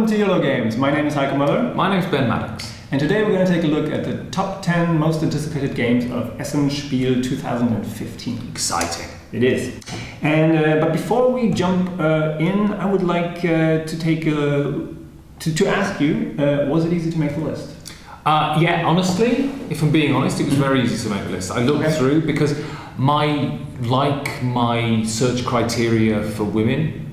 to Yolo-Games. My name is Heiko Möller. My name's Ben Maddox. And today we're going to take a look at the top 10 most anticipated games of Essen Spiel 2015. Exciting. It is. And but before we jump in, I would like to ask you, was it easy to make the list? Yeah, honestly, if I'm being honest, it was very easy to make the list. I looked through because my search criteria for women,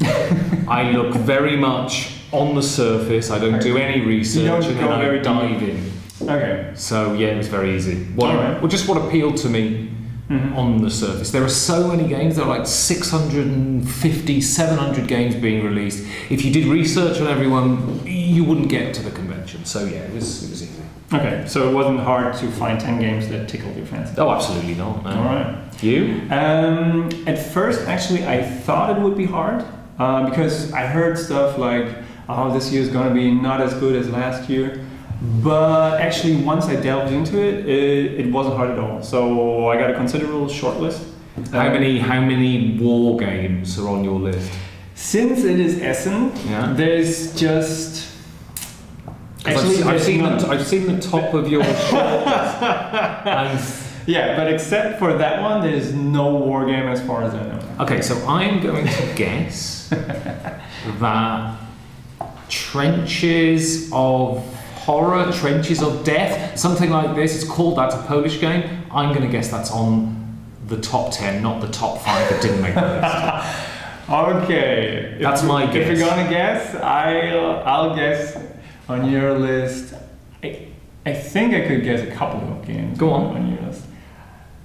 I look very much on the surface. I don't do any research and then I dive in. Okay. So yeah, it was very easy. Well, just what appealed to me on the surface. There are so many games. There are like 650, 700 games being released. If you did research on everyone, you wouldn't get to the convention. So yeah, it was easy. Okay, so it wasn't hard to find 10 games that tickled your fancy? Oh, absolutely not. No. All right. You? At first, actually, I thought it would be hard because I heard stuff like, oh, this year is going to be not as good as last year. But actually, once I delved into it, it wasn't hard at all. So I got a considerable shortlist. How many war games are on your list? Since it is Essen, there's just... Actually, I've seen the top of your shortlist. Yeah, but except for that one, there's no war game as far as I know. Okay, so I'm going to guess that Trenches of Horror, Trenches of Death, something like this. It's called, that's a Polish game. I'm going to guess that's on the top 10, not the top 5 that didn't make the list. Okay. That's my guess. If you're going to guess, I'll guess on your list. I think I could guess a couple of games. Go on your list.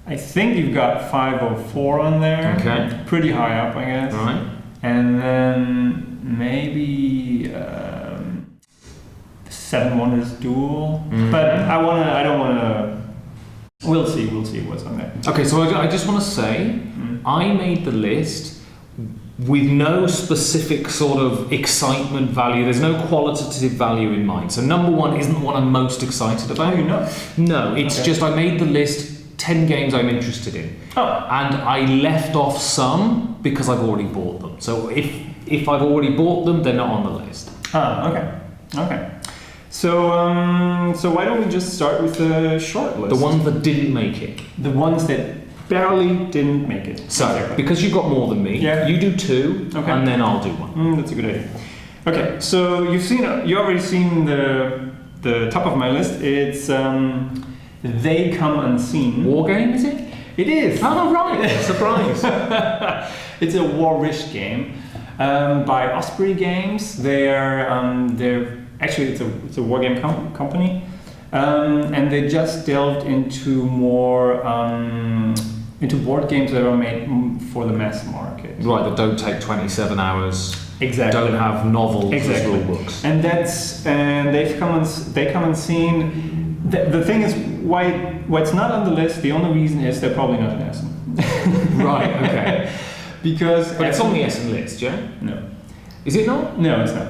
I think you've got 504 on there. Okay. Pretty high up, I guess. All right. And then maybe Seven Wonders Duel. But I don't want to. We'll see what's on there. Okay, so I just want to say, I made the list with no specific sort of excitement value. There's no qualitative value in mind. So number one isn't the one I'm most excited about. Oh, you're not? No, it's just I made the list 10 games I'm interested in. Oh. And I left off some because I've already bought them. So if I've already bought them, they're not on the list. Ah, okay. So why don't we just start with the short list? The ones that didn't make it. The ones that barely didn't make it. So, because you've got more than me, you do 2, and then I'll do 1. That's a good idea. Okay, so you already seen the top of my list. It's They Come Unseen. War game, is it? It is. Oh, right. Surprise. It's a war-ish game by Osprey Games. They're actually it's a war game company, and they just delved into more into board games that are made for the mass market. Right, that don't take 27 hours. Exactly. Don't have novels as rule books. And They Come Unseen. The thing is, why it's not on the list, the only reason is they're probably not in Essen. Right, okay. But it's on the Essen list, yeah? No. Is it not? No, it's not.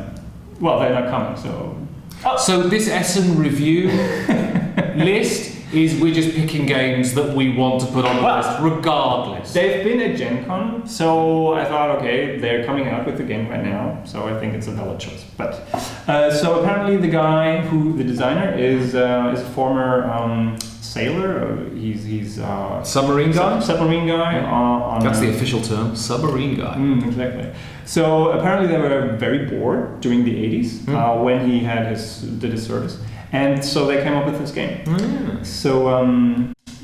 Well, they're not coming, so... So this Essen review list is we're just picking games that we want to put on the list regardless. They've been at Gen Con, so I thought, okay, they're coming out with the game right now, so I think it's a valid choice. But so apparently the designer is a former sailor. He's submarine guy. Submarine guy. That's the official term, submarine guy. Exactly. So apparently they were very bored during the 80s when he did his service. And so they came up with this game. So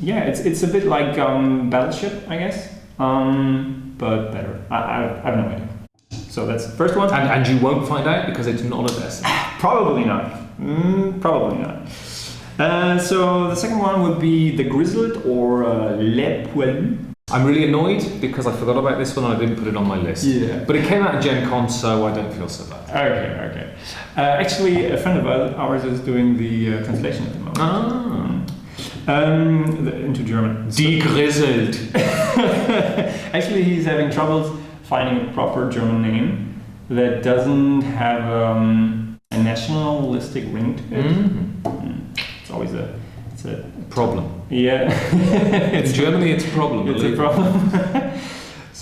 it's a bit like Battleship, I guess, but better. I have no idea. So that's the first one. And you won't find out because it's not at Essen. Probably not. Probably not. So the second one would be The Grizzled or Les Poilus. I'm really annoyed because I forgot about this one and I didn't put it on my list. Yeah. But it came out at Gen Con, so I don't feel so bad. Okay. Actually, a friend of ours is doing the translation at the moment. Into German. Die Grizzled. Actually, he's having troubles finding a proper German name that doesn't have a nationalistic ring to it. It's always a problem. Yeah. In Germany, it's a problem. It's a problem.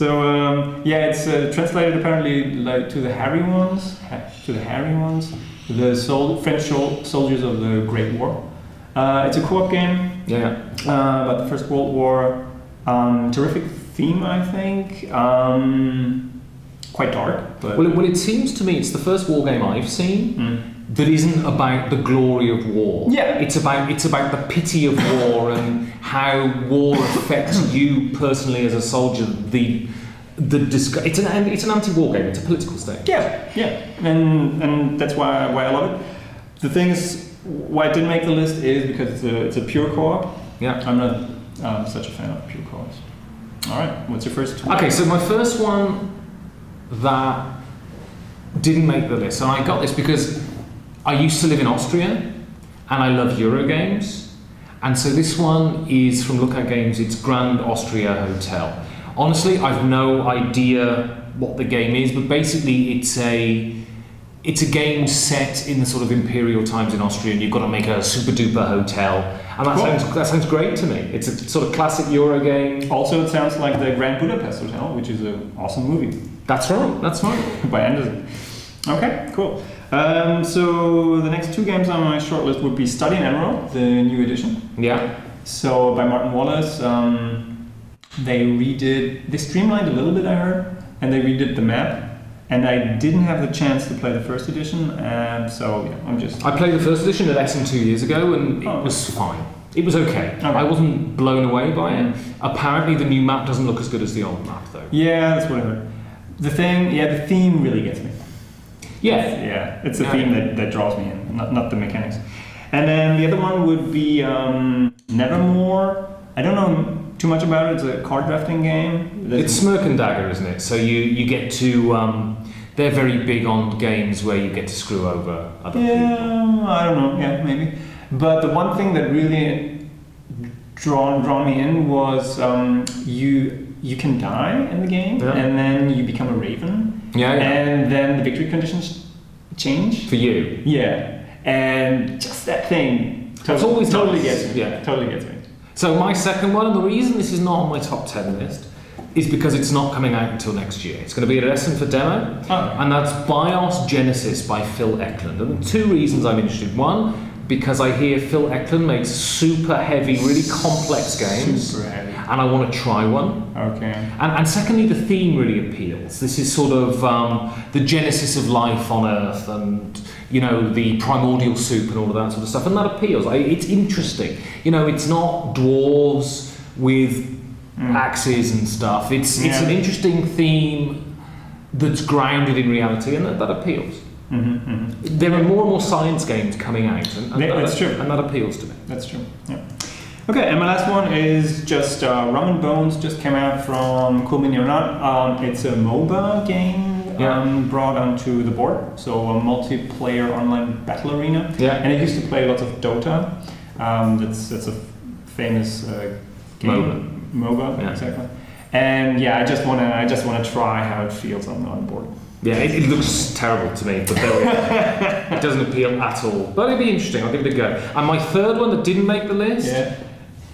Yeah, it's translated apparently like to the hairy ones, French soldiers of the Great War. It's a co-op game. Yeah. About the First World War. Terrific theme, I think. Quite dark, but well, it seems to me it's the first war game I've seen that isn't about the glory of war. Yeah, it's about the pity of war and how war affects you personally as a soldier. It's an anti-war game. It's a political stake. Yeah, and that's why I love it. The thing is, why it didn't make the list is because it's a pure co-op. Yeah, I'm not such a fan of pure co-ops. All right, what's your first one? Okay, so my first one that didn't make the list, and I got this because I used to live in Austria and I love Yolo-Games, and so this one is from Lookout Games. It's Grand Austria Hotel. Honestly, I've no idea what the game is, but basically it's a game set in the sort of imperial times in Austria, and you've got to make a super duper hotel, and that sounds great to me. It's a sort of classic Euro game. Also, it sounds like the Grand Budapest Hotel, which is an awesome movie. That's right. By Anderson. Okay, cool. So the next two games on my shortlist would be Study in Emerald, the new edition. Yeah. So by Martin Wallace, they streamlined a little bit, I heard, and they redid the map. And I didn't have the chance to play the first edition, I played the first edition at Essen 2 years ago, and it was fine. It was okay. I wasn't blown away by it. Apparently, the new map doesn't look as good as the old map, though. Yeah, that's what I heard. The theme really gets me. Yeah. It's the theme that draws me in, not the mechanics. And then the other one would be Nevermore. I don't know too much about it. It's a card drafting game. It's Smirk and Dagger, isn't it? So you get to... they're very big on games where you get to screw over other people. Yeah, I don't know. Yeah, maybe. But the one thing that really drawn me in was you can die in the game, and then you become a raven. Yeah. And then the victory conditions change. For you. Yeah. And just that thing totally gets me. Yeah, totally gets me. So my second one, and the reason this is not on my top 10 list, is because it's not coming out until next year. It's going to be at Essen for demo, and that's BIOS Genesis by Phil Eklund. And two reasons I'm interested. One, because I hear Phil Eklund makes super heavy, really complex games. Super heavy. And I want to try one. Okay. And secondly, the theme really appeals. This is sort of the genesis of life on Earth, and the primordial soup and all of that sort of stuff, and that appeals. It's interesting. It's not dwarves with axes and stuff. It's an interesting theme that's grounded in reality, and that appeals. There are more and more science games coming out, and that's true. And that appeals to me. That's true. Yeah. Okay, and my last one is just Rum and Bones. Just came out from Cool Mini or Not. It's a MOBA game brought onto the board, so a multiplayer online battle arena. Yeah. And I used to play lots of Dota. That's a famous game. MOBA. Yeah. Exactly. And I just wanna try how it feels on board. Yeah, it looks terrible to me, but there we go. It doesn't appeal at all. But it'd be interesting. I'll give it a go. And my third one that didn't make the list. Yeah.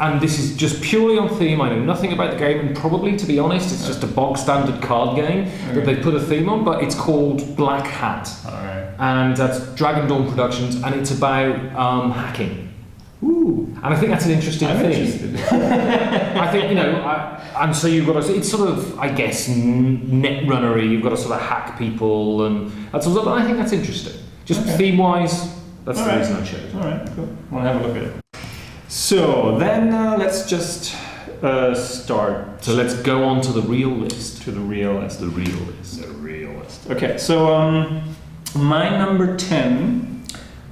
And this is just purely on theme. I know nothing about the game, and probably, to be honest, it's just a bog standard card game that they put a theme on. But it's called Black Hat, and that's Dragon Dawn Productions, and it's about hacking. Ooh, and I think that's an interesting thing. I think and so you've got to. It's sort of, I guess, net runnery. You've got to sort of hack people and that sort of stuff. But I think that's interesting. Just theme-wise, that's the reason I chose. All right, cool. We'll have a look at it. So then let's just start. So let's go on to the real list. The real list. Okay, so my number 10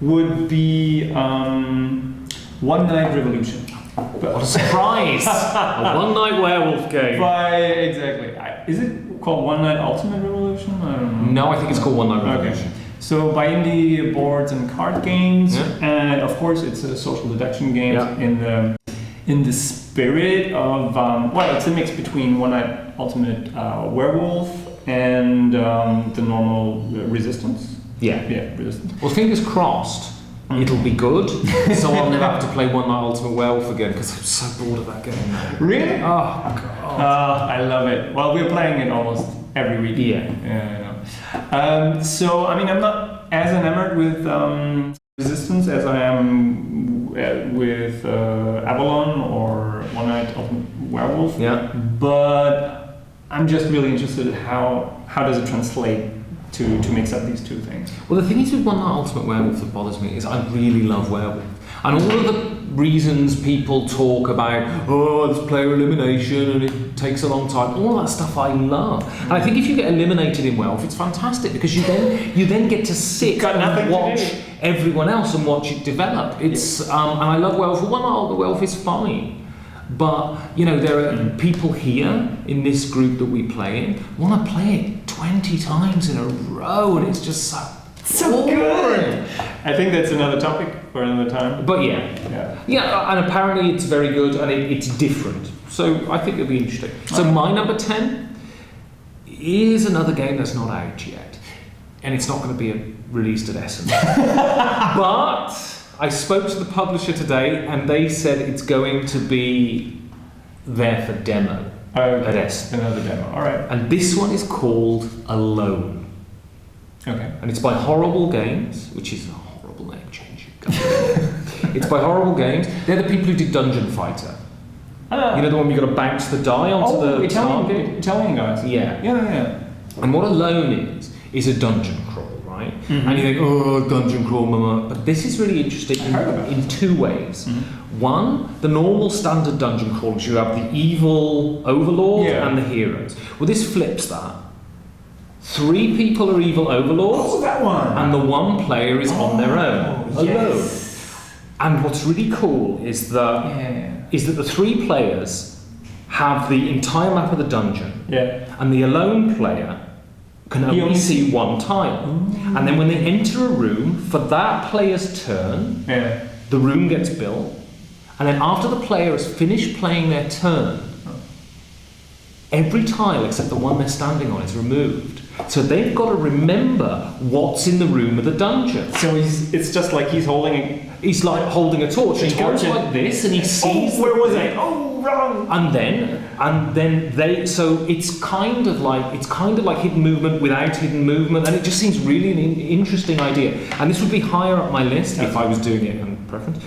would be One Night Revolution. What a surprise! A one-night werewolf game. Exactly. Is it called One Night Ultimate Revolution? I don't know. No, I think it's called One Night Revolution. Okay. So by indie boards and card games, and of course it's a social deduction game in the spirit of it's a mix between One Night Ultimate Werewolf and the normal Resistance. Yeah, Resistance. Well, fingers crossed it'll be good. So I'll never have to play One Night Ultimate Werewolf again because I'm so bored of that game. Really? Oh God! I love it. Well, we're playing it almost every week. Yeah. I know. So I mean, I'm not as enamored with Resistance as I am with Avalon or One Night Ultimate Werewolf. Yeah. But I'm just really interested in how does it translate to mix up these two things. Well, the thing is with One Night Ultimate Werewolf that bothers me is I really love Werewolf. And all of the reasons people talk about, oh, it's player elimination and it takes a long time, all that stuff I love. And I think if you get eliminated in Werewolf, it's fantastic because you then get to sit and watch everyone else and watch it develop. It's and I love Werewolf. One Night Ultimate Werewolf is fine. But, you know, there are people here in this group that we play in want to play it 20 times in a row and it's just so good. I think that's another topic for another time. But yeah, and apparently it's very good and it's different. So I think it'll be interesting. So my number 10 is another game that's not out yet. And it's not going to be released at Essen. But I spoke to the publisher today and they said it's going to be there for demo at Essen. Another demo, alright. And this one is called Alone. Okay. And it's by Horrible Games, which is a horrible name change. It's by Horrible Games. They're the people who did Dungeon Fighter. You know the one where you've got to bounce the die onto the target? Italian guys. Yeah. Yeah. And what Alone is a dungeon crawl, right? Mm-hmm. And you think, oh, dungeon crawl, mama. But this is really interesting in two ways. Mm-hmm. One, the normal standard dungeon crawls, you have the evil overlord and the heroes. Well, this flips that. 3 people are evil overlords. Oh, that one! And the one player is on their own, alone. Yes. And what's really cool is that the 3 players have the entire map of the dungeon. Yeah. And the alone player can only see one tile. Ooh. And then when they enter a room, for that player's turn, the room gets built. And then after the player has finished playing their turn, every tile except the one they're standing on is removed. So they've got to remember what's in the room of the dungeon. So it's just like he's holding holding a torch. He goes like this and he sees. Oh, where was I? Oh, wrong. And then they. So it's kind of like hidden movement without hidden movement, and it just seems really an interesting idea. And this would be higher up my list if I was doing it on preference.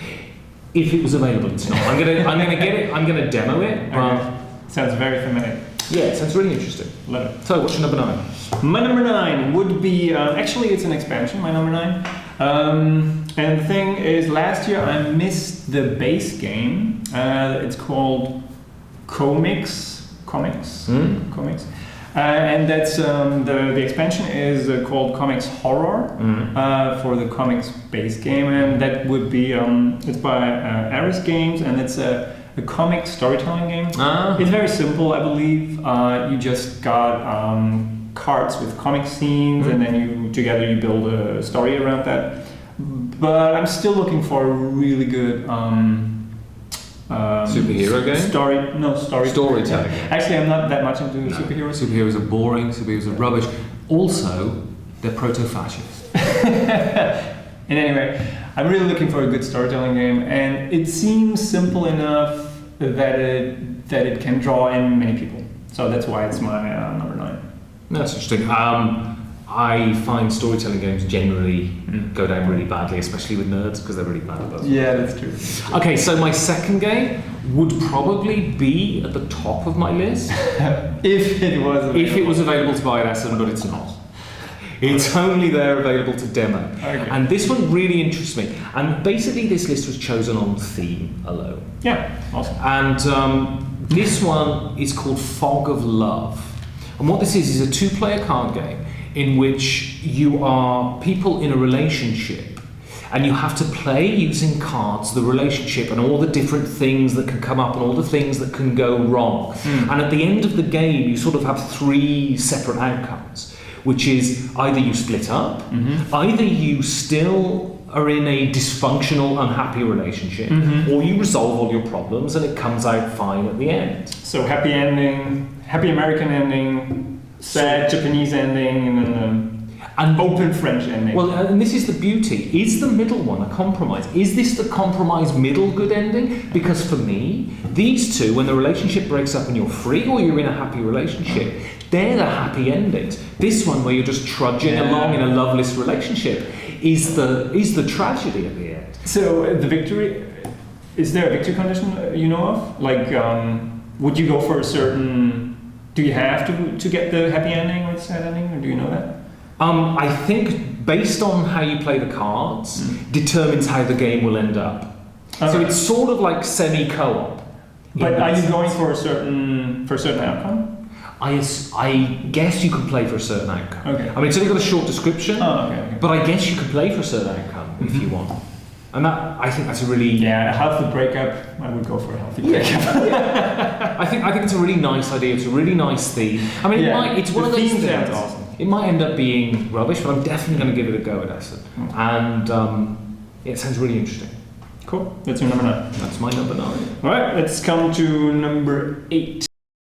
If it was available, it's not. I'm gonna get it. I'm gonna demo it. Okay. Sounds very familiar. Yeah, it sounds really interesting. Love it. So, what's your number 9? My number 9 would be, actually it's an expansion, my number 9. And the thing is, last year I missed the base game. It's called Comics. And that's, the expansion is called Comics Horror for the Comics base game. And that would be, it's by Essen Games, and it's a comic storytelling game. It's very simple, I believe. You just got cards with comic scenes, and then you build a story around that. But I'm still looking for a really good superhero game? Storytelling. Actually, I'm not that much into superheroes. Superheroes are boring. Superheroes are rubbish. Also, they're proto-fascist. And anyway, I'm really looking for a good storytelling game, and it seems simple enough that it can draw in many people. So that's why it's my number 9. That's interesting. I find storytelling games generally go down really badly, especially with nerds, because they're really bad at those. Yeah, that's true. Okay, so my second game would probably be at the top of my list. If it was available to buy at Essen, but it's not. It's only there available to demo. Okay. And this one really interests me. And basically this list was chosen on theme alone. Yeah, awesome. And this one is called Fog of Love. And what this is a 2-player card game in which you are people in a relationship and you have to play using cards the relationship and all the different things that can come up and all the things that can go wrong. And at the end of the game you sort of have 3 separate outcomes, which is either you split up, either you still are in a dysfunctional, unhappy relationship, or you resolve all your problems and it comes out fine at the end. So happy ending, happy American ending, sad Japanese ending, and then And open French ending. Well, and this is the beauty. Is the middle one a compromise? Is this the compromise middle good ending? Because for me, these two, when the relationship breaks up and you're free or you're in a happy relationship, they're the happy endings. This one, where you're just trudging along in a loveless relationship, is the tragedy at the end. So the victory, is there a victory condition you know of? Like, would you go for a certain? Do you have to get the happy ending or the sad ending, or do you know that? I think based on how you play the cards determines how the game will end up. So it's sort of like semi-co-op. But are you going for a certain outcome? I guess you can play for a certain outcome. Okay. I mean, it's only got a short description, okay. but I guess you could play for a certain outcome if you want. And that, I think that's a really... Yeah, a healthy breakup, I would go for a healthy breakup. Yeah. I think it's a really nice idea, it's a really nice theme. I mean, it's one of those things, awesome. It might end up being rubbish, but I'm definitely going to give it a go at Essen. And it sounds really interesting. Cool, that's your number 9. That's my number 9. Alright, let's come to number 8.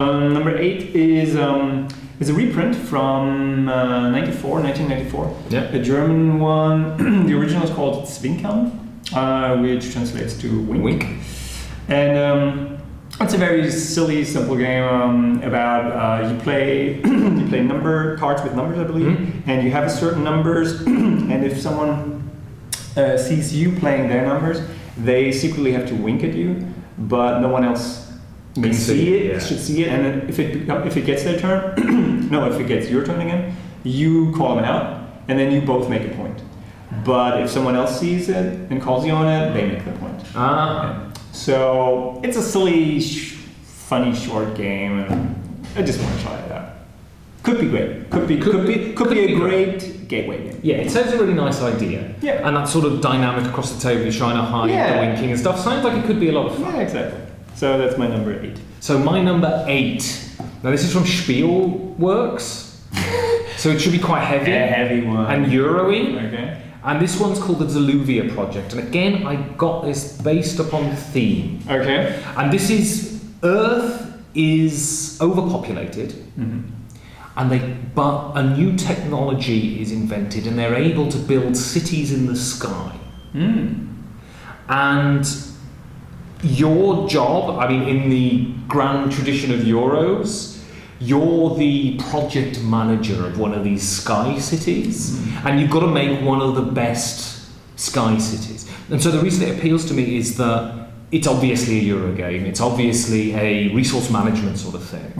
Number 8 is a reprint from 1994. Yeah. A German one. The original is called Zwinkern, which translates to wink. And it's a very silly, simple game about you play number cards with numbers, I believe, and you have a certain numbers, and if someone sees you playing their numbers, they secretly have to wink at you, but no one else should see it, and then if it gets their turn, if it gets your turn again, you call them out, and then you both make a point. But if someone else sees it and calls you on it, they make the point. So it's a silly, funny, short game, and I just want to try it out. Could be great. Could be a great gateway game. Yeah, it sounds a really nice idea. Yeah. And that sort of dynamic across the table, you're trying to hide the winking and stuff, sounds like it could be a lot of fun. Yeah, exactly. So that's my number 8. So my number 8. Now this is from Spielworks. So it should be quite heavy. A heavy one. And Euro-y. Okay. And this one's called the Deluvia Project. And again, I got this based upon the theme. Okay. And this is Earth is overpopulated. But a new technology is invented and they're able to build cities in the sky. And your job, I mean, in the grand tradition of Euros, you're the project manager of one of these sky cities, and you've got to make one of the best sky cities. And so the reason it appeals to me is that it's obviously a Euro game, it's obviously a resource management sort of thing.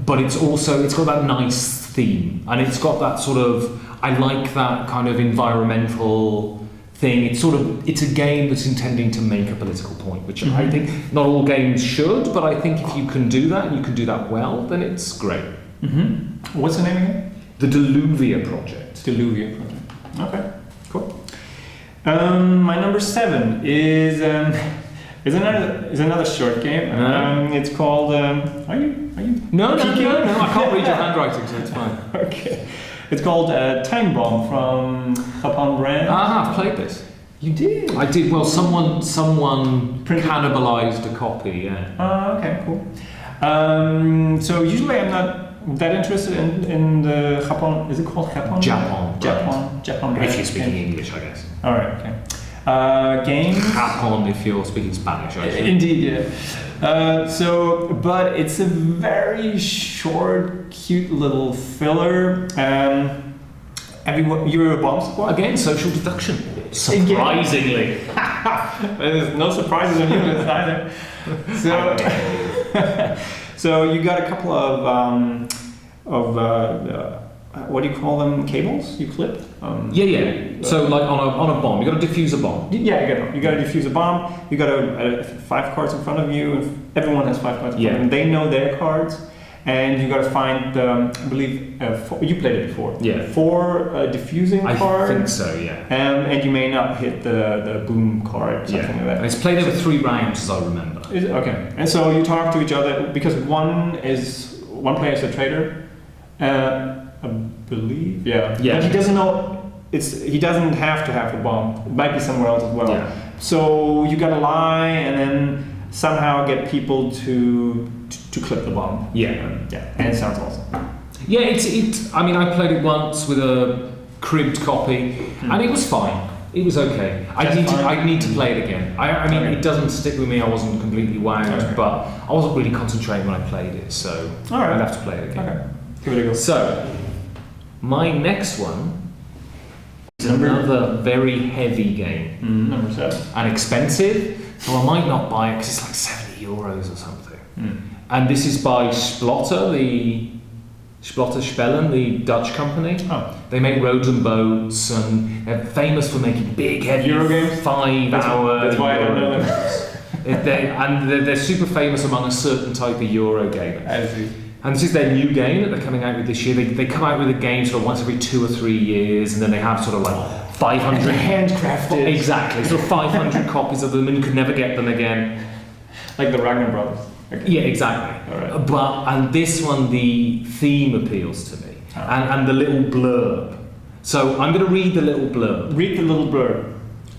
But it's got that nice theme, and it's got that sort of, I like that kind of environmental thing. It's a game that's intending to make a political point, which I think not all games should, but I think if you can do that, and you can do that well, then it's great. What's the name again? The Deluvia Project. Deluvia Project. Okay, cool. My number 7 is another short game. It's called. Are you? No. I can't read your handwriting, so it's fine. Okay. It's called Time Bomb from Japan brand. I've played this. You did? I did. Well, someone cannibalized a copy. Yeah. Okay, cool. So usually I'm not that interested in the Japan. Is it called Japan? Japan. If you're speaking English, I guess. All right. Okay. Games. Japan if you're speaking Spanish, I think. Indeed, yeah. But it's a very short, cute little filler. You're a bomb squad? Again, social deduction. Surprisingly. There's no surprises on your list either. So you got a couple of what do you call them? Cables you clip? So like on a bomb, you got to defuse a bomb. Yeah, you got to defuse a bomb. You got 5 cards in front of you. Everyone has 5 cards in front of them. They know their cards, and you got to find. I believe you played it before. Yeah. 4 diffusing cards. I think so. Yeah. And you may not hit the boom card. Something like that. And it's played over 3 rounds, as I remember. Okay. And so you talk to each other because one player is a trader. I believe, yeah. But he doesn't know. He doesn't have to have the bomb. It might be somewhere else as well. Yeah. So you gotta lie and then somehow get people to clip the bomb. Yeah. And it sounds awesome. Yeah, I mean, I played it once with a cribbed copy, and it was fine. It was okay. I need to play it again. I mean, it doesn't stick with me. I wasn't completely wowed, but I wasn't really concentrating when I played it, so I'd have to play it again. Okay, give it a go. So, my next one is another very heavy game. Number 7. And expensive, so I might not buy it because it's like €70 or something. And this is by Splotter, Spellen, the Dutch company. Oh. They make roads and boats, and they're famous for making big, heavy Yolo-Games? 5-hour. That's why I don't know them. They're super famous among a certain type of Euro gamer. I see. And this is their new game that they're coming out with this year. They come out with a game sort of once every 2 or 3 years, and then they have sort of like 500 handcrafted. Exactly, sort of 500 copies of them, and you could never get them again. Like the Ragnar Brothers. Okay. Yeah, exactly. All right. And this one, the theme appeals to me, and the little blurb. So I'm going to read the little blurb. Read the little blurb.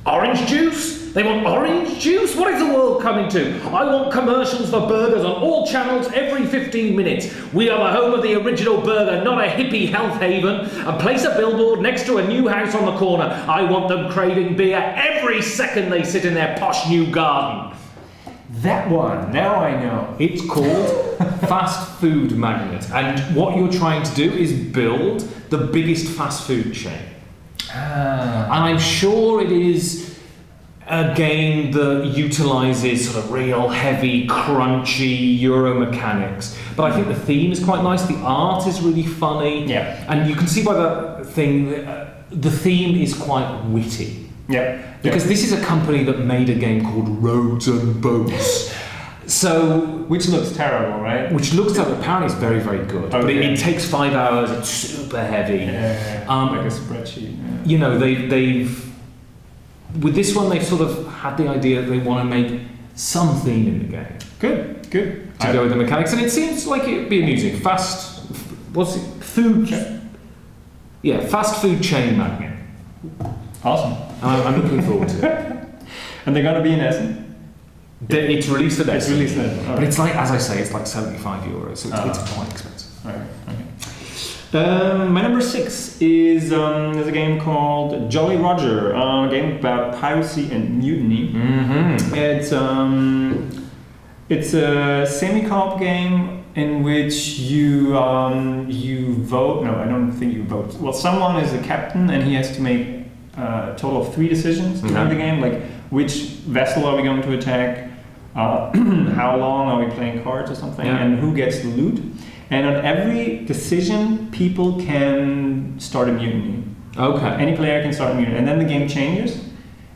Orange juice? They want orange juice? What is the world coming to? I want commercials for burgers on all channels every 15 minutes. We are the home of the original burger, not a hippie health haven. And place a billboard next to a new house on the corner. I want them craving beer every second they sit in their posh new garden. That one, now I know. It's called Fast Food Magnet. And what you're trying to do is build the biggest fast food chain. And I'm sure it is a game that utilises sort of real heavy, crunchy Euro mechanics. But I think the theme is quite nice. The art is really funny. Yeah. And you can see by the thing, the theme is quite witty. Yeah. Because this is a company that made a game called Roads and Boats. Which looks terrible, right? Which looks like apparently it's very, very good. Okay. But it takes 5 hours, it's super heavy. Yeah, like a spreadsheet. Yeah. You know, they've with this one they've sort of had the idea that they want to make some theme in the game. Good. To go with the mechanics, and it seems like it'd be amusing. Fast food chain magnet. Awesome. I'm looking forward to it. And they're gonna be in Essen? It's released at Essen. It's released at Essen. But it's like, as I say, it's like €75, so it's quite expensive. Alright, okay. My number 6 is a game called Jolly Roger, a game about piracy and mutiny. Mm-hmm. It's a semi-co-op game in which you vote. No, I don't think you vote. Well, someone is a captain and he has to make a total of 3 decisions during the game, like which vessel are we going to attack, how long are we playing cards or something, and who gets the loot. And on every decision, people can start a mutiny. Okay. Any player can start a mutiny, and then the game changes,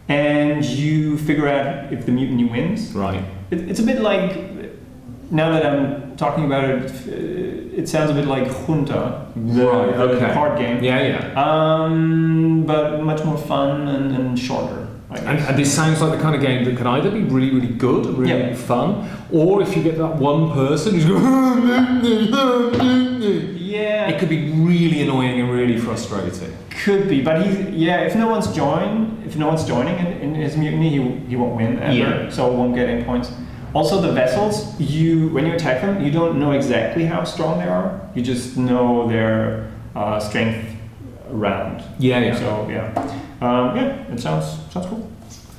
and you figure out if the mutiny wins. Right. It's a bit like, now that I'm talking about it, it sounds a bit like Junta, the card game. Yeah. But much more fun and shorter. And this sounds like the kind of game that can either be really, really good and really fun, or if you get that one person who's going, it could be really annoying and really frustrating. Could be, but if no one's joining in his mutiny, he won't win ever, so won't get any points. Also, the vessels, when you attack them, you don't know exactly how strong they are. You just know their strength around. Yeah. So it sounds cool.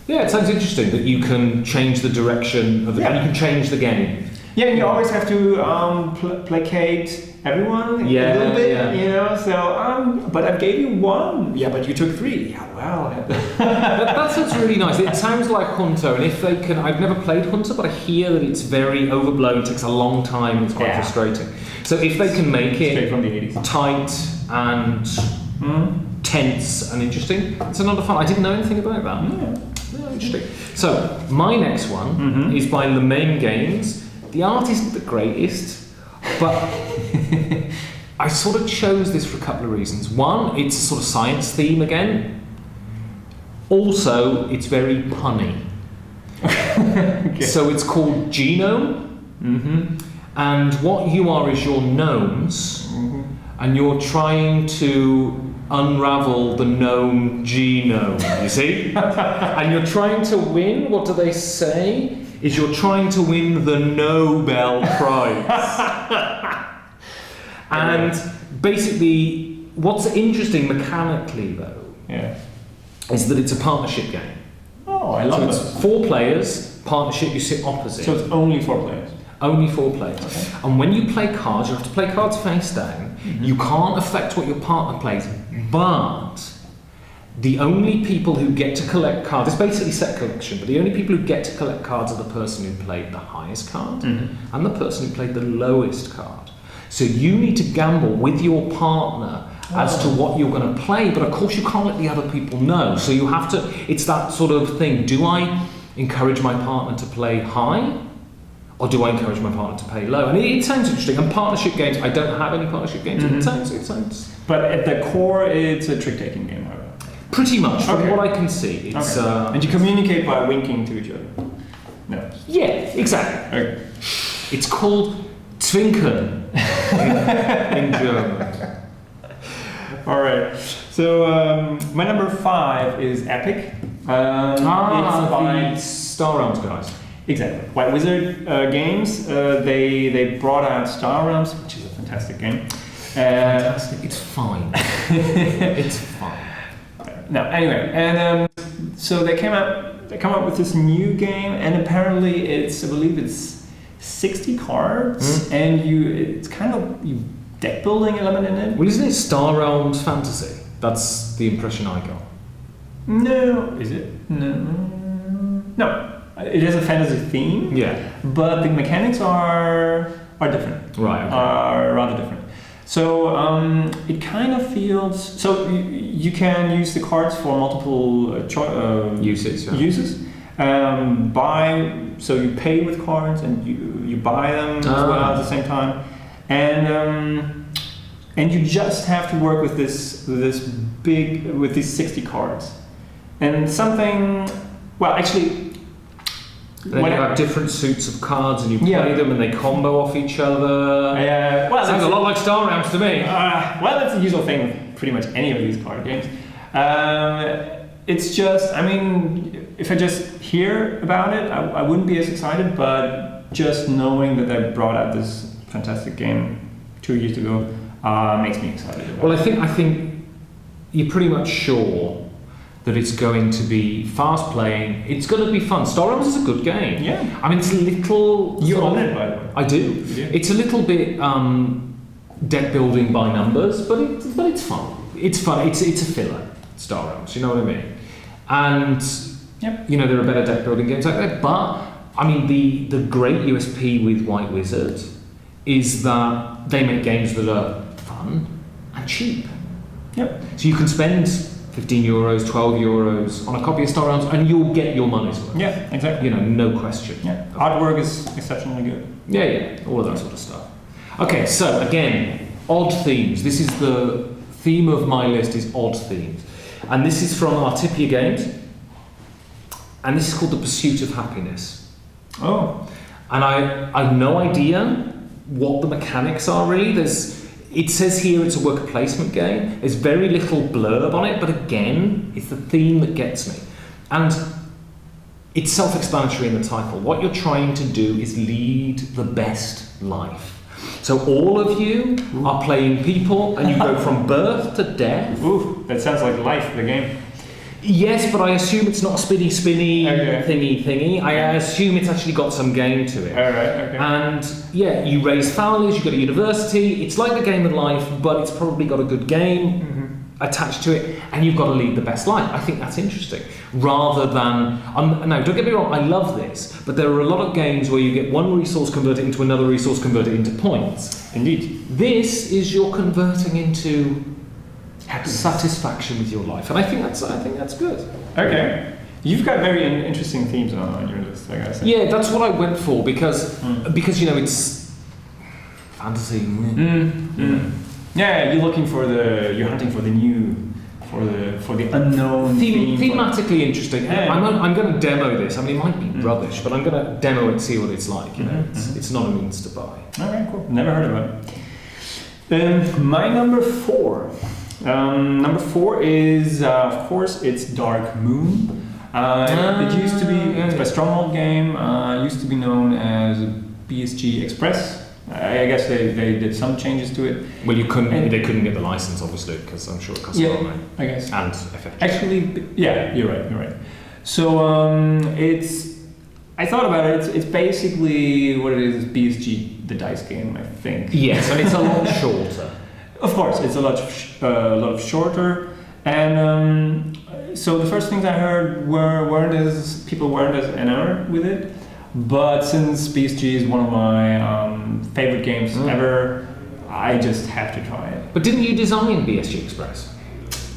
Yeah, it sounds interesting that you can change the direction of the game. You can change the game. Yeah, you always have to placate everyone a little bit, you know. So, but I gave you 1. Yeah, but you took 3. Yeah, well. That sounds really nice. It sounds like Hunter, and if they can, I've never played Hunter, but I hear that it's very overblown. It takes a long time. It's quite frustrating. So if they can make it straight from the 80s, tight and tense and interesting, it's another fun. I didn't know anything about that. Yeah, interesting. So my next one is by Essen Games. The art isn't the greatest, but I sort of chose this for a couple of reasons. One, it's a sort of science theme again. Also, it's very punny. So it's called Genome. And what you are is your gnomes, and you're trying to unravel the gnome genome, you see? And you're trying to win, what do they say? Is you're trying to win the Nobel Prize. And basically, what's interesting mechanically, though, is that it's a partnership game. Oh, I love so it. It's 4 players, partnership, you sit opposite. So it's only 4 players? Only 4 players. Okay. And when you play cards, you have to play cards face down. You can't affect what your partner plays, but the only people who get to collect cards, it's basically set collection, but the only people who get to collect cards are the person who played the highest card and the person who played the lowest card. So you need to gamble with your partner as to what you're going to play, but of course you can't let the other people know. So you have to, it's that sort of thing. Do I encourage my partner to play high? Or do I encourage my partner to play low? And it sounds interesting. And partnership games, I don't have any partnership games. It sounds. But at the core, it's a trick-taking game, right? Pretty much, from what I can see. It's, and you communicate by winking to each other. No. Yeah, exactly. Okay. It's called Twinkern in German. All right. So my number 5 is Epic. It's by the Star Realms guys. Exactly. White Wizard Games. They brought out Star Realms, which is a fantastic game. Fantastic. It's fine. It's fine. No, anyway, and so they come up with this new game, and apparently I believe it's 60 cards, and it's kind of deck building element in it. Well, isn't it Star Realms fantasy? That's the impression I got. No, is it? No. It has a fantasy theme. Yeah. But the mechanics are different. Right. Okay. Are rather different. So it kind of feels so you can use the cards for multiple uses. Uses. So you pay with cards and you buy them as well at the same time, and you just have to work with these 60 cards, and something. Well, actually. Then you have different suits of cards and you play them and they combo off each other. Well, sounds a lot like Star Realms to me. Well, that's the usual thing with pretty much any of these card games. It's just, I mean, if I just hear about it, I wouldn't be as excited, but just knowing that they brought out this fantastic game 2 years ago makes me excited about it. I think you're pretty much sure that it's going to be fast playing. It's going to be fun. Star Realms is a good game. Yeah. I mean, it's a little. You own it, by the way. I do. It's a little bit deck building by numbers, but it's fun. It's fun. It's a filler. Star Realms. You know what I mean? And there are better deck building games like that. But I mean, the great USP with White Wizard is that they make games that are fun and cheap. Yep. So you can spend €15, €12 on a copy of Star Realms, and you'll get your money's worth. Yeah, exactly. No question. Yeah, artwork is exceptionally good. Yeah, all of that sort of stuff. Okay, so again, odd themes. This is the theme of my list is odd themes, and this is from Artipia Games, and this is called The Pursuit of Happiness. Oh, and I have no idea what the mechanics are really. It says here it's a worker placement game. There's very little blurb on it, but again, it's the theme that gets me. And it's self-explanatory in the title. What you're trying to do is lead the best life. So all of you are playing people, and you go from birth to death. Ooh, that sounds like life, the game. Yes, but I assume it's not a spinny thingy. I assume it's actually got some game to it. All right, okay. And you raise families, you go to university. It's like the game of life, but it's probably got a good game attached to it, and you've got to lead the best life. I think that's interesting. Rather than now, don't get me wrong, I love this, but there are a lot of games where you get one resource converted into another resource converted into points. Indeed. This is you're converting into satisfaction with your life, and I think that's good. Okay, you've got very interesting themes on your list, I guess. Yeah, that's what I went for because it's fantasy. Yeah, you're hunting for the new, for the unknown. Thematically interesting. Yeah. I'm going to demo this. I mean, it might be rubbish, but I'm going to demo it, see what it's like. It's not a means to buy. Okay, cool. Never heard of it. My number 4. Number 4 is, of course, it's Dark Moon. It used to be, it's by Stronghold Game, used to be known as BSG Express. I guess they did some changes to it. Well, they couldn't get the license, obviously, because I'm sure it costs a lot of money. I guess. And FFG. Actually, yeah, you're right. So I thought about it. It's basically what it is BSG, the dice game, I think. Yes, and it's a lot shorter. Of course, it's a lot shorter. And so the first things I heard people weren't as enamored with it. But since BSG is one of my favorite games ever, I just have to try it. But didn't you design BSG Express?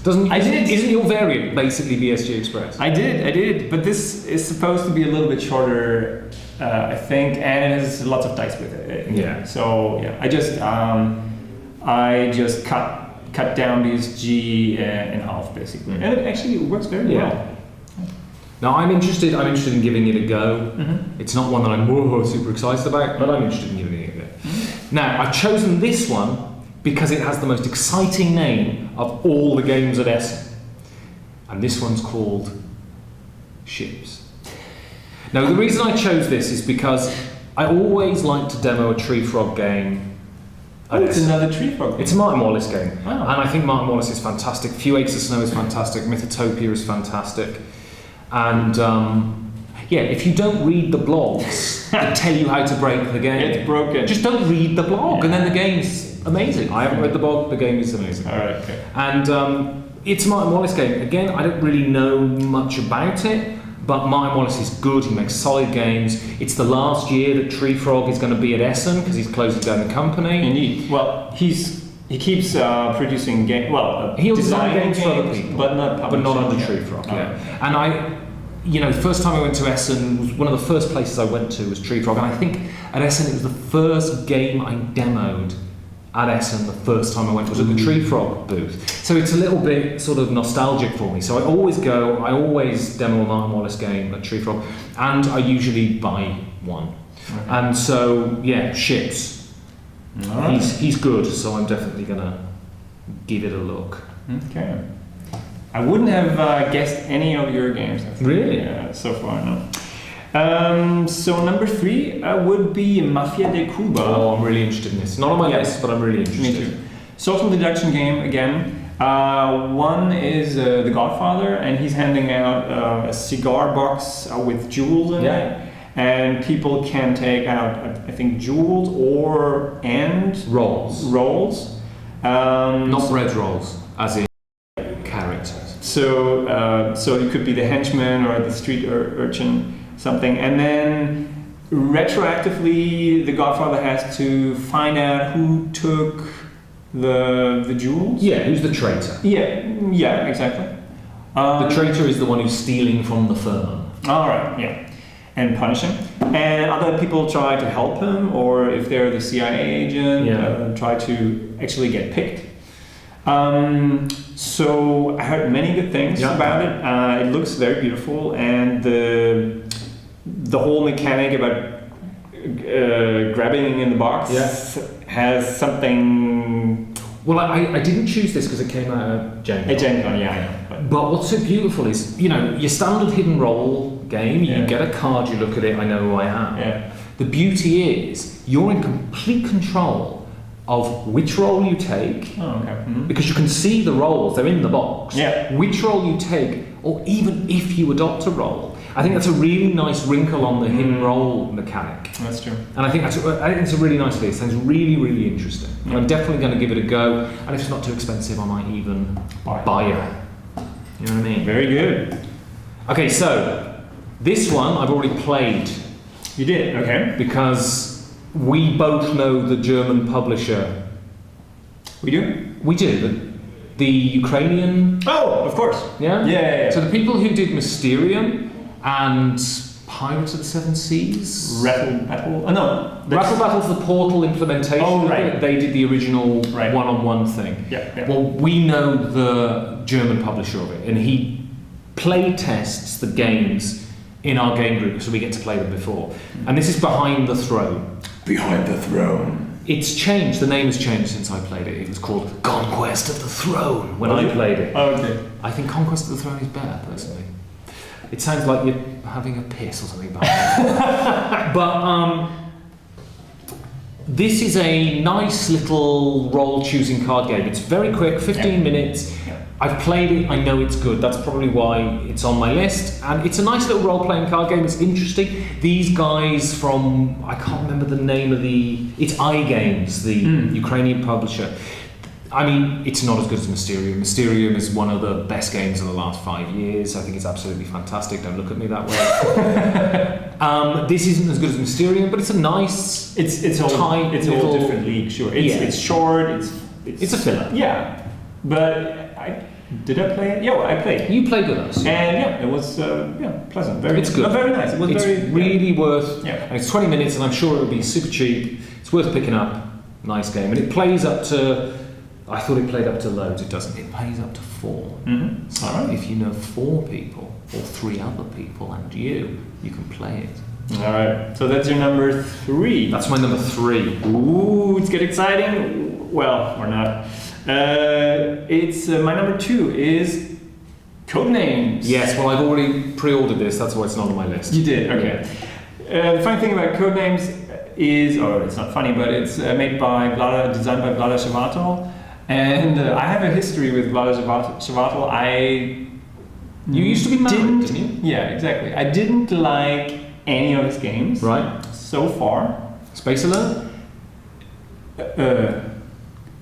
Isn't your variant basically BSG Express? I did. But this is supposed to be a little bit shorter, I think, and it has lots of dice with it. Yeah. So yeah, I just cut down BSG in half basically, and it actually works very well. Now I'm interested in giving it a go. Mm-hmm. It's not one that I'm super excited about, but I'm interested in giving it a go. Mm-hmm. Now I've chosen this one because it has the most exciting name of all the games at Essen. And this one's called Ships. Now the reason I chose this is because I always like to demo a Tree Frog game. It's another Tree Frog game. It's a Martin Wallace game. Oh. And I think Martin Wallace is fantastic. Few Acres of Snow is fantastic. Mythotopia is fantastic. And if you don't read the blogs that tell you how to break the game, it's broken. Just don't read the blog, and then the game's amazing. I haven't read the blog, the game is amazing. All right, okay. And it's a Martin Wallace game. Again, I don't really know much about it, but Martin Wallace is good. He makes solid games. It's the last year that Tree Frog is going to be at Essen because he's closing down the company. Indeed. Well, he keeps producing games. Well, he'll design games for other people, but not on the Tree Frog. Yeah. And the first time I went to Essen, one of the first places I went to was Tree Frog, and I think at Essen it was the first game I demoed at Essen. The first time I went was at the Tree Frog booth, so it's a little bit sort of nostalgic for me. So I always demo a Martin Wallace game at Tree Frog, and I usually buy one. Okay. And so Ships. Right. He's good, so I'm definitely gonna give it a look. Okay. I wouldn't have guessed any of your games. Really? So far, no. So number 3 would be Mafia de Cuba. Oh, I'm really interested in this. Not on my list, but I'm really interested. Me too. Social deduction game again. One is The Godfather, and he's handing out a cigar box with jewels in it. And people can take out, I think, jewels and rolls. Not bread rolls, as in characters. So you could be the henchman or the street urchin, something, and then retroactively the Godfather has to find out who took the jewels. Yeah, who's the traitor? Yeah, exactly. The traitor is the one who's stealing from the firm. All right, yeah, and punish him. And other people try to help him, or if they're the CIA agent, try to actually get picked. So I heard many good things about it. It looks very beautiful, and the whole mechanic about grabbing in the box has something. Well, I didn't choose this because it came out of Gen Con. Gen Con, yeah. But what's so beautiful is, your standard hidden roll game, you get a card, you look at it, I know who I am. Yeah. The beauty is, you're in complete control of which roll you take, because you can see the rolls, they're in the box. Yeah. Which roll you take, or even if you adopt a roll. I think that's a really nice wrinkle on the hidden roll mechanic. That's true. And I think it's a really nice idea. It sounds really, really interesting. Yeah. I'm definitely going to give it a go, and if it's not too expensive, I might even buy it. You know what I mean? Very good. Okay, so this one I've already played. You did? Okay. Because we both know the German publisher. We do? We do. The Ukrainian... Oh, of course. Yeah? Yeah. So the people who did Mysterium and Pirates of the Seven Seas... Rattle Battle? Oh, no. Rattle Battle's the Portal implementation. Oh, right. They did the original one-on-one thing. Yeah. Well, we know the German publisher of it, and he play tests the games in our game group, so we get to play them before. And this is Behind the Throne. Behind the Throne. It's changed. The name has changed since I played it. It was called Conquest of the Throne when I played it. Oh, okay. I think Conquest of the Throne is better, personally. It sounds like you're having a piss or something bad. But this is a nice little role-choosing card game. It's very quick, 15 minutes. Yeah. I've played it, I know it's good. That's probably why it's on my list. And it's a nice little role-playing card game. It's interesting. These guys from, I can't remember the name of it's iGames, the Ukrainian publisher. I mean, it's not as good as Mysterium. Mysterium is one of the best games of the last 5 years. I think it's absolutely fantastic. Don't look at me that way. This isn't as good as Mysterium, but it's a nice, it's all different league. Sure, it's short. It's a filler. Yeah, but did I play it? Yeah, well, I played. You played with us, and yeah, it was pleasant. It's good. Very nice. It was really worth. Yeah, and it's 20 minutes, and I'm sure it would be super cheap. It's worth picking up. Nice game, and it plays up to. I thought it played up to loads. It doesn't. It plays up to 4. Mm-hmm. So if you know 4 people or 3 other people and you can play it. All right. So that's your number 3. That's my number 3. Ooh, it's getting exciting. Well, or not. It's my number 2 is Codenames. Yes. Well, I've already pre-ordered this. That's why it's not on my list. You did. Okay. The funny thing about Codenames is, it's not funny, but it's designed by Vlada Chvátil. And I have a history with Vlada Chvátil. You used to be married, didn't you? Yeah, exactly. I didn't like any of his games. Right. So far. Space Alert?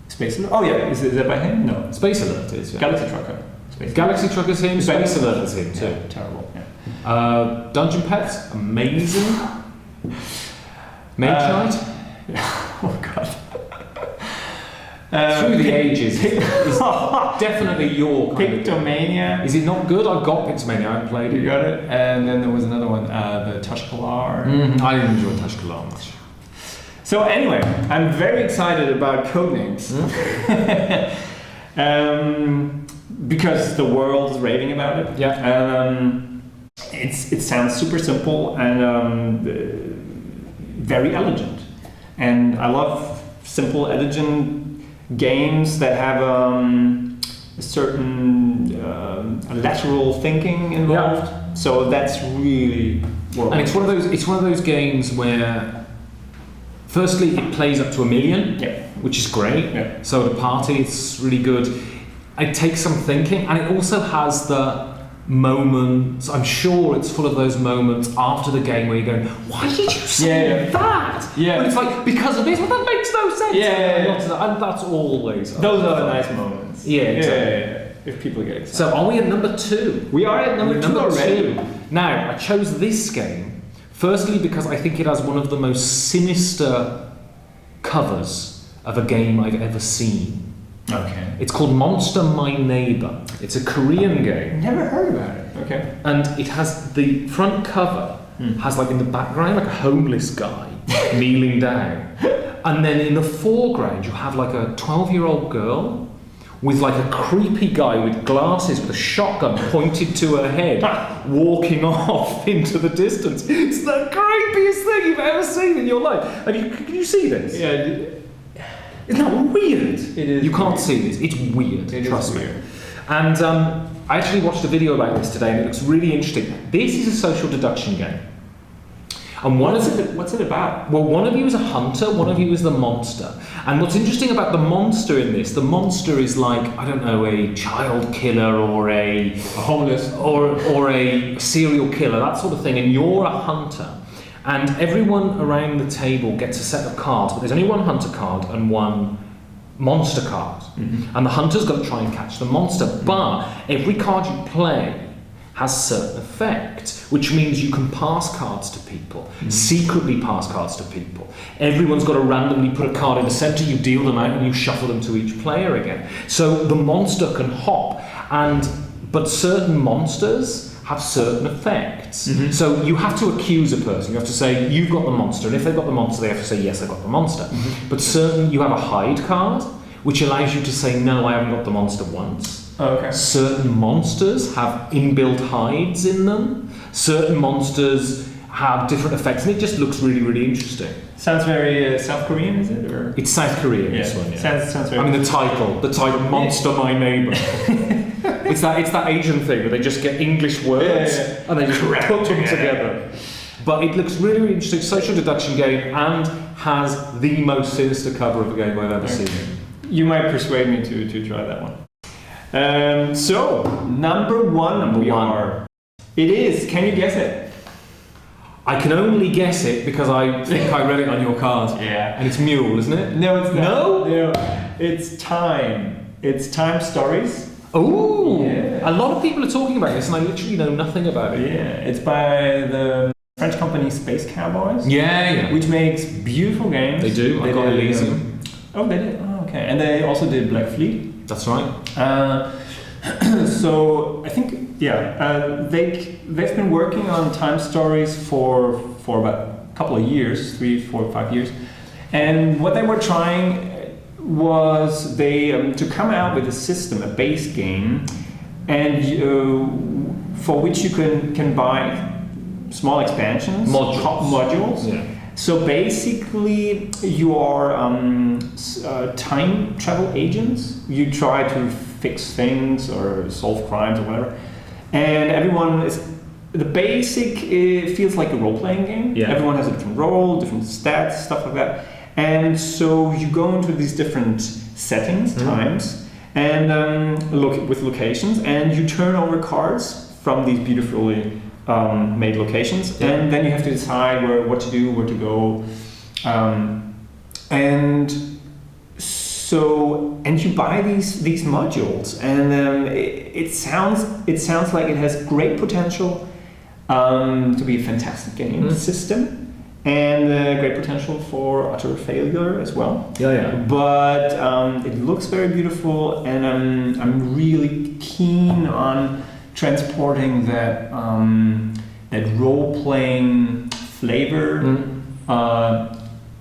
Space Alert? Oh yeah, is that by him? No. Space Alert is, yeah. Galaxy Trucker. Galaxy Trucker's him, Space Alert is him too. Yeah, terrible, yeah. Dungeon Pets, amazing. Mage Knight? Oh god. Through the Ages is definitely your kind Pictomania. Is it not good? I've got Pictomania, I haven't played it. You got it? And then there was another one, the Tashkalar. I didn't enjoy Tashkalar much. So anyway, I'm very excited about Codenames. Because the world is raving about it. Yeah. It sounds super simple and very elegant. And I love simple, elegant games that have a certain lateral thinking involved. Yeah. So that's really and it's one of those games where firstly it plays up to 1 million, which is great. Yeah. So the party, it's really good. It takes some thinking, and it also has the moments. I'm sure it's full of those moments after the game where you're going, why did you say that? Yeah. But it's like, because of this, well, that makes no sense. Yeah. And that's always those are the nice moments. Yeah, exactly. Yeah. If people get excited. So are we at number 2? We are at number 2 already. Now, I chose this game firstly because I think it has one of the most sinister covers of a game I've ever seen. Okay. It's called Monster My Neighbor. It's a Korean game. Never heard about it. Okay. And it has the front cover has like in the background like a homeless guy kneeling down, and then in the foreground you have like a 12-year-old girl with like a creepy guy with glasses with a shotgun pointed to her head walking off into the distance. It's the creepiest thing you've ever seen in your life. Can you see this? Yeah. Isn't that weird? It is. You can't weird. see this. It's weird. Trust me. Weird. And I actually watched a video about this today, and it looks really interesting. This is a social deduction game. And what's it about? Well, one of you is a hunter, one of you is the monster. And what's interesting about the monster in this, the monster is like, I don't know, a child killer or a homeless or a serial killer, that sort of thing. And you're a hunter. And everyone around the table gets a set of cards, but there's only one hunter card and one monster card. And the hunter's got to try and catch the monster. But every card you play has certain effects, which means you can pass cards to people, secretly pass cards to people. Everyone's got to randomly put a card in the center, you deal them out, and you shuffle them to each player again. So the monster can hop, but certain monsters have certain effects. So you have to accuse a person. You have to say, you've got the monster. And if they've got the monster, they have to say, yes, I've got the monster. But you have a hide card, which allows you to say, no, I haven't got the monster once. Okay. Certain monsters have inbuilt hides in them. Certain monsters have different effects. And it just looks really, really interesting. Sounds very South Korean, is it? Or? It's South Korean, this one, yeah. Sounds very... I mean, the title, Monster My Neighbor. It's that Asian thing where they just get English words and they just put them together. But it looks really, really interesting. Social deduction game, and has the most sinister cover of a game I've ever seen. You might persuade me to try that one. So, number one. It is, can you guess it? I can only guess it because I think I read it on your card. Yeah. And it's Mule, isn't it? No, it's not. No? It's Time. It's Time Stories. Oh, yeah. A lot of people are talking about this and I literally know nothing about it. Yeah, it's by the French company Space Cowboys. Yeah. Which makes beautiful games. They do. I got Elysium. They did. Oh, okay. And they also did Black Fleet. That's right. So I think they've been working on Time Stories for about a couple of years, 3, 4, 5 years, and what they were trying was to come out with a system, a base game, and for which you can buy small expansions, modules. Yeah. So basically, you are time travel agents. You try to fix things or solve crimes or whatever. And everyone is... The basic, it feels like a role-playing game. Yeah. Everyone has a different role, different stats, stuff like that. And so you go into these different settings, times, and look with locations, and you turn over cards from these beautifully made locations, and then you have to decide what to do, where to go, and you buy these modules, and it sounds like it has great potential to be a fantastic game system, and great potential for utter failure as well. But it looks very beautiful, and I'm really keen on transporting that role-playing flavor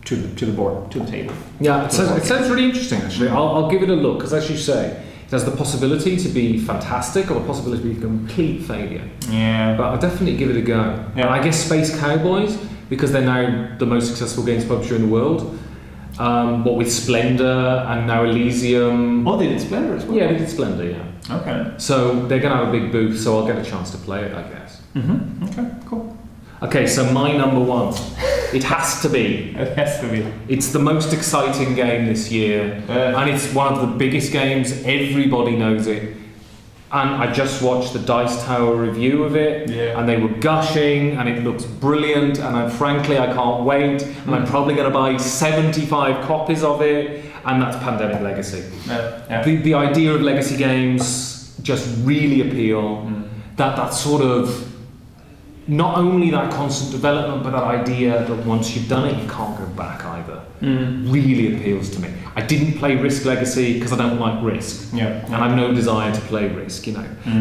to the board, to the table. Yeah, it sounds really interesting actually. I'll give it a look because, as you say, it has the possibility to be fantastic or the possibility to be a complete failure. Yeah. But I'll definitely give it a go. Yeah. And I guess Space Cowboys, because they're now the most successful games publisher in the world. What with Splendor and now Elysium. Oh, they did Splendor as well? Yeah, they did Splendor, yeah. Okay. So they're going to have a big booth, so I'll get a chance to play it, I guess. Okay, cool. Okay, so my number one. It has to be. It has to be. It's the most exciting game this year, and it's one of the biggest games. Everybody knows it. And I just watched the Dice Tower review of it, and they were gushing, and it looks brilliant, and frankly I can't wait, and I'm probably going to buy 75 copies of it, and that's Pandemic Legacy. The idea of legacy games just really appeal. That sort of, not only that constant development, but that idea that once you've done it, you can't go back either. Really appeals to me. I didn't play Risk Legacy because I don't like Risk, and I've no desire to play Risk,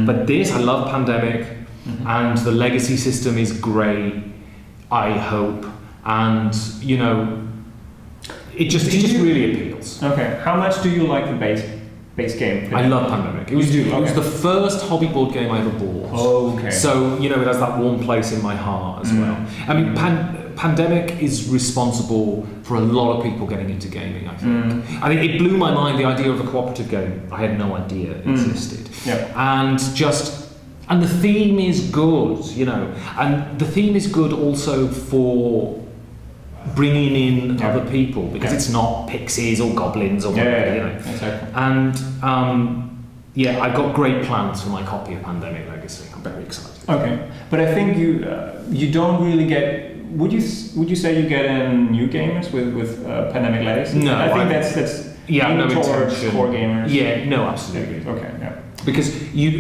But this, I love Pandemic, and the legacy system is great, I hope, and it just really appeals. Okay, how much do you like the base game? I love Pandemic. It was the first hobby board game I ever bought. Okay. So, it has that warm place in my heart as well. I mean, Pandemic is responsible for a lot of people getting into gaming, I think. I think it blew my mind, the idea of a cooperative game. I had no idea it existed. And the theme is good, and the theme is good also for bringing in other people, because it's not pixies or goblins or whatever, Exactly. And I've got great plans for my copy of Pandemic Legacy. I'm very excited. Okay, but I think you don't really get. Would you say you get in new gamers with Pandemic Legacy? No, I think that's no towards intention. core gamers. Yeah, no, absolutely. Okay, yeah. Because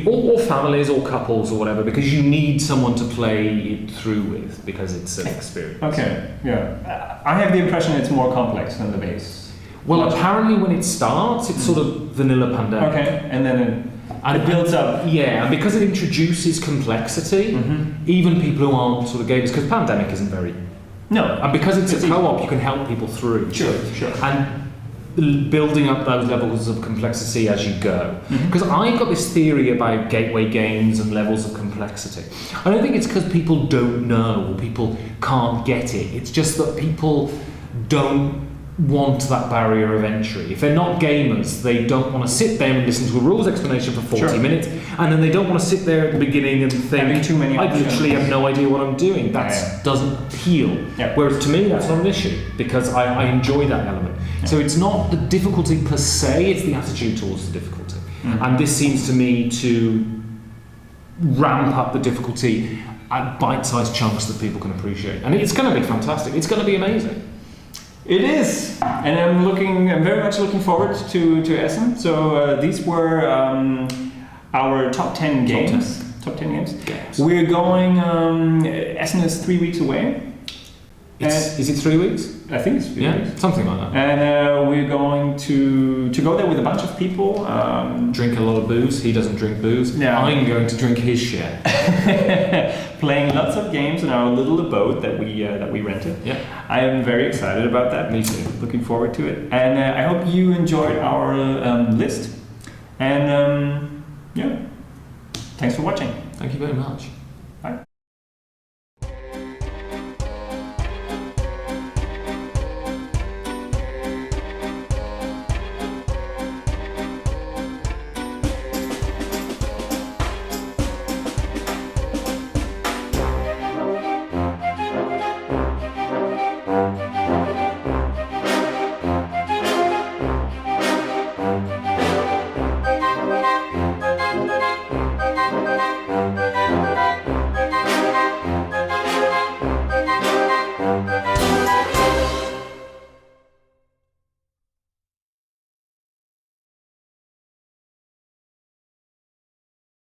or families or couples or whatever, because you need someone to play it through with, because it's an experience. Okay, yeah. I have the impression it's more complex than the base. Well, apparently when it starts, it's sort of vanilla Pandemic. Okay, and then it builds up. Yeah, and because it introduces complexity, even people who aren't sort of gamers, because Pandemic isn't very... No. And because it's a co-op, you can help people through. Sure. And building up those levels of complexity as you go. Because I've got this theory about gateway games and levels of complexity. I don't think it's because people don't know or people can't get it. It's just that people don't want that barrier of entry. If they're not gamers, they don't want to sit there and listen to a rules explanation for 40 minutes, and then they don't want to sit there at the beginning and think, too many I literally have no idea what I'm doing. That doesn't appeal. Whereas to me, that's not an issue, because I enjoy that element. So it's not the difficulty per se, it's the attitude towards the difficulty. And this seems to me to ramp up the difficulty at bite-sized chunks that people can appreciate. And it's going to be fantastic. It's going to be amazing. It is, and I'm very much looking forward to Essen. So these were our top 10 games. Top 10 games. We're going. Essen is 3 weeks away. Is it 3 weeks? I think it's 3 weeks. Something like that. And we're going to go there with a bunch of people. Drink a lot of booze. He doesn't drink booze. Yeah. I'm going to drink his share. Playing lots of games in our little abode that we rented. Yeah. I am very excited about that. Me too. Looking forward to it. And I hope you enjoyed our list. And thanks for watching. Thank you very much.